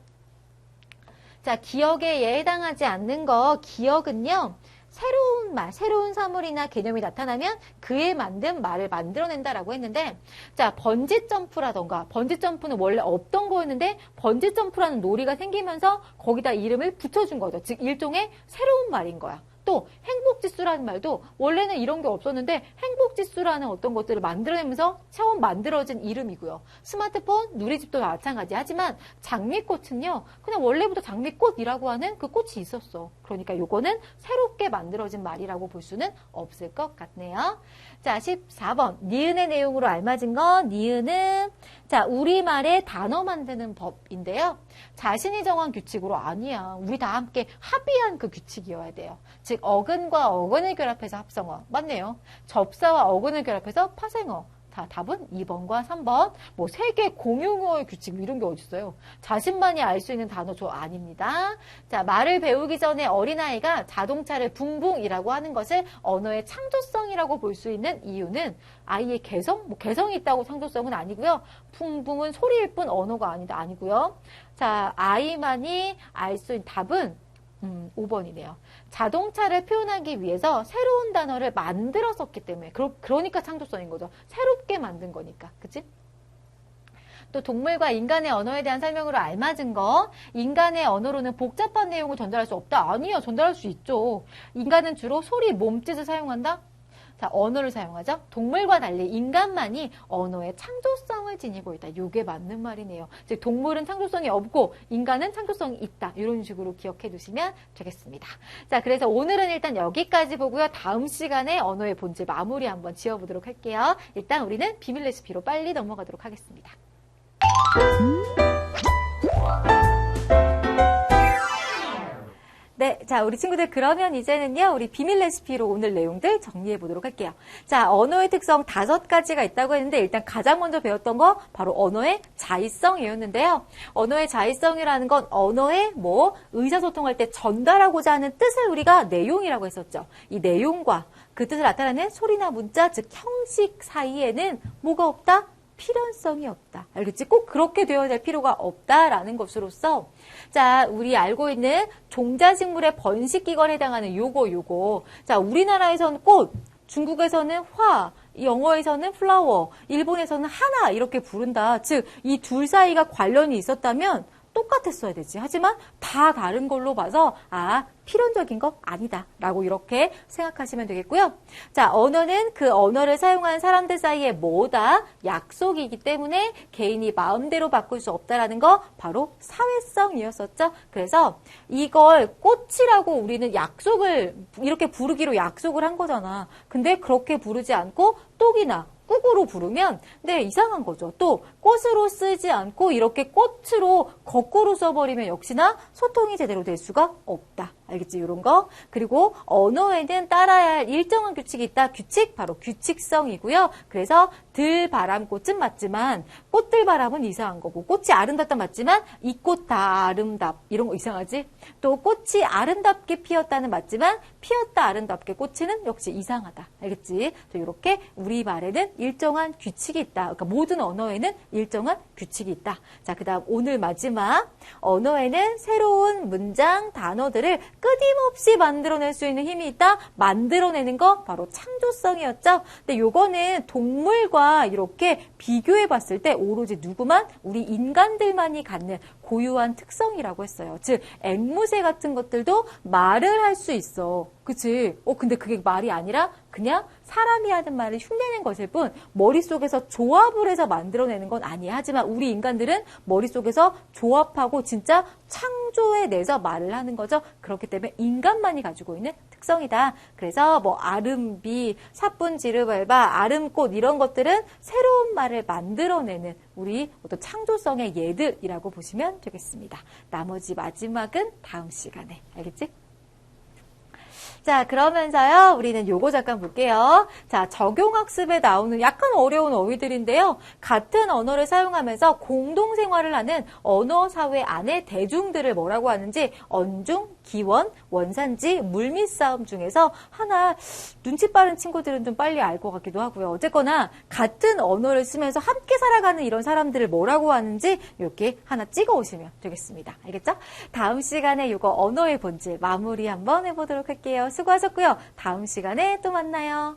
자, 기억에 해당하지 않는 거, 기억은요, 새로운 말, 새로운 사물이나 개념이 나타나면 그에 만든 말을 만들어낸다라고 했는데, 자, 번지점프라던가, 번지점프는 원래 없던 거였는데, 번지점프라는 놀이가 생기면서 거기다 이름을 붙여준 거죠. 즉, 일종의 새로운 말인 거야. 또 행복지수라는 말도 원래는 이런 게 없었는데 행복지수라는 어떤 것들을 만들어내면서 처음 만들어진 이름이고요. 스마트폰, 누리집도 마찬가지. 하지만 장미꽃은요. 그냥 원래부터 장미꽃이라고 하는 그 꽃이 있었어. 그러니까 요거는 새롭게 만들어진 말이라고 볼 수는 없을 것 같네요. 자, 14번. 니은의 내용으로 알맞은 거. 니은은 자, 우리말의 단어 만드는 법인데요. 자신이 정한 규칙으로 아니야. 우리 다 함께 합의한 그 규칙이어야 돼요. 즉 어근과 어근을 결합해서 합성어. 맞네요. 접사와 어근을 결합해서 파생어. 자, 답은 2번과 3번. 뭐 세계 공용어의 규칙 이런 게 어딨어요. 자신만이 알 수 있는 단어 저 아닙니다. 자, 말을 배우기 전에 어린아이가 자동차를 붕붕이라고 하는 것을 언어의 창조성이라고 볼 수 있는 이유는 아이의 개성? 뭐 개성이 있다고 창조성은 아니고요. 붕붕은 소리일 뿐 언어가 아니고요. 자, 아이만이 알 수 있는 답은 5번이네요. 자동차를 표현하기 위해서 새로운 단어를 만들었었기 때문에 그러니까 창조성인 거죠. 새롭게 만든 거니까. 그치? 또 동물과 인간의 언어에 대한 설명으로 알맞은 거. 인간의 언어로는 복잡한 내용을 전달할 수 없다. 아니요. 전달할 수 있죠. 인간은 주로 소리, 몸짓을 사용한다. 자, 언어를 사용하죠. 동물과 달리 인간만이 언어의 창조성을 지니고 있다. 이게 맞는 말이네요. 즉 동물은 창조성이 없고 인간은 창조성이 있다. 이런 식으로 기억해 두시면 되겠습니다. 자, 그래서 오늘은 일단 여기까지 보고요. 다음 시간에 언어의 본질 마무리 한번 지어보도록 할게요. 일단 우리는 비밀 레시피로 빨리 넘어가도록 하겠습니다. 네, 자, 우리 친구들 그러면 이제는요, 우리 비밀 레시피로 오늘 내용들 정리해 보도록 할게요. 자, 언어의 특성 5가지가 있다고 했는데 일단 가장 먼저 배웠던 거 바로 언어의 자의성이었는데요. 언어의 자의성이라는 건 언어의 의사소통할 때 전달하고자 하는 뜻을 우리가 내용이라고 했었죠. 이 내용과 그 뜻을 나타내는 소리나 문자, 즉 형식 사이에는 뭐가 없다? 필연성이 없다. 알겠지? 꼭 그렇게 되어야 될 필요가 없다라는 것으로서 자, 우리 알고 있는 종자식물의 번식기관에 해당하는 요거. 자, 우리나라에서는 꽃, 중국에서는 화, 영어에서는 플라워, 일본에서는 하나 이렇게 부른다. 즉, 이 둘 사이가 관련이 있었다면 똑같았어야 되지. 하지만 다 다른 걸로 봐서 필연적인 거 아니다 라고 이렇게 생각하시면 되겠고요. 자, 언어는 그 언어를 사용하는 사람들 사이에 뭐다? 약속이기 때문에 개인이 마음대로 바꿀 수 없다라는 거 바로 사회성이었었죠. 그래서 이걸 꽃이라고 우리는 약속을 이렇게 부르기로 약속을 한 거잖아. 근데 그렇게 부르지 않고 똑이나 꾹으로 부르면 이상한 거죠. 또 꽃으로 쓰지 않고 이렇게 꽃으로 거꾸로 써버리면 역시나 소통이 제대로 될 수가 없다. 알겠지? 이런 거. 그리고 언어에는 따라야 할 일정한 규칙이 있다. 규칙 바로 규칙성이고요. 그래서 들바람꽃은 맞지만 꽃들바람은 이상한 거고 꽃이 아름답다 맞지만 이 꽃 다 아름답 이런 거 이상하지? 또 꽃이 아름답게 피었다는 맞지만 피었다 아름답게 꽃은 역시 이상하다. 알겠지? 이렇게 우리 말에는 일정한 규칙이 있다. 그러니까 모든 언어에는 일정한 규칙이 있다. 자, 그 다음 오늘 마지막 언어에는 새로운 문장, 단어들을 끊임없이 만들어낼 수 있는 힘이 있다. 만들어내는 거 바로 창조성이었죠. 근데 요거는 동물과 이렇게 비교해 봤을 때 오로지 누구만? 우리 인간들만이 갖는 고유한 특성이라고 했어요. 즉 앵무새 같은 것들도 말을 할 수 있어. 그치? 근데 그게 말이 아니라 그냥 사람이 하는 말을 흉내낸 것일 뿐 머릿속에서 조합을 해서 만들어내는 건 아니야. 하지만 우리 인간들은 머릿속에서 조합하고 진짜 창조해내서 말을 하는 거죠. 그렇기 때문에 인간만이 가지고 있는 특성이다. 그래서 아름비, 사뿐지르발바, 아름꽃 이런 것들은 새로운 말을 만들어내는 우리 어떤 창조성의 예들이라고 보시면 되겠습니다. 나머지 마지막은 다음 시간에. 알겠지? 자, 그러면서요, 우리는 요거 잠깐 볼게요. 자, 적용학습에 나오는 약간 어려운 어휘들인데요. 같은 언어를 사용하면서 공동생활을 하는 언어사회 안의 대중들을 뭐라고 하는지 언중, 기원, 원산지, 물밑 싸움 중에서 하나 눈치 빠른 친구들은 좀 빨리 알 것 같기도 하고요. 어쨌거나 같은 언어를 쓰면서 함께 살아가는 이런 사람들을 뭐라고 하는지 이렇게 하나 찍어 오시면 되겠습니다. 알겠죠? 다음 시간에 이거 언어의 본질 마무리 한번 해보도록 할게요. 수고하셨고요. 다음 시간에 또 만나요.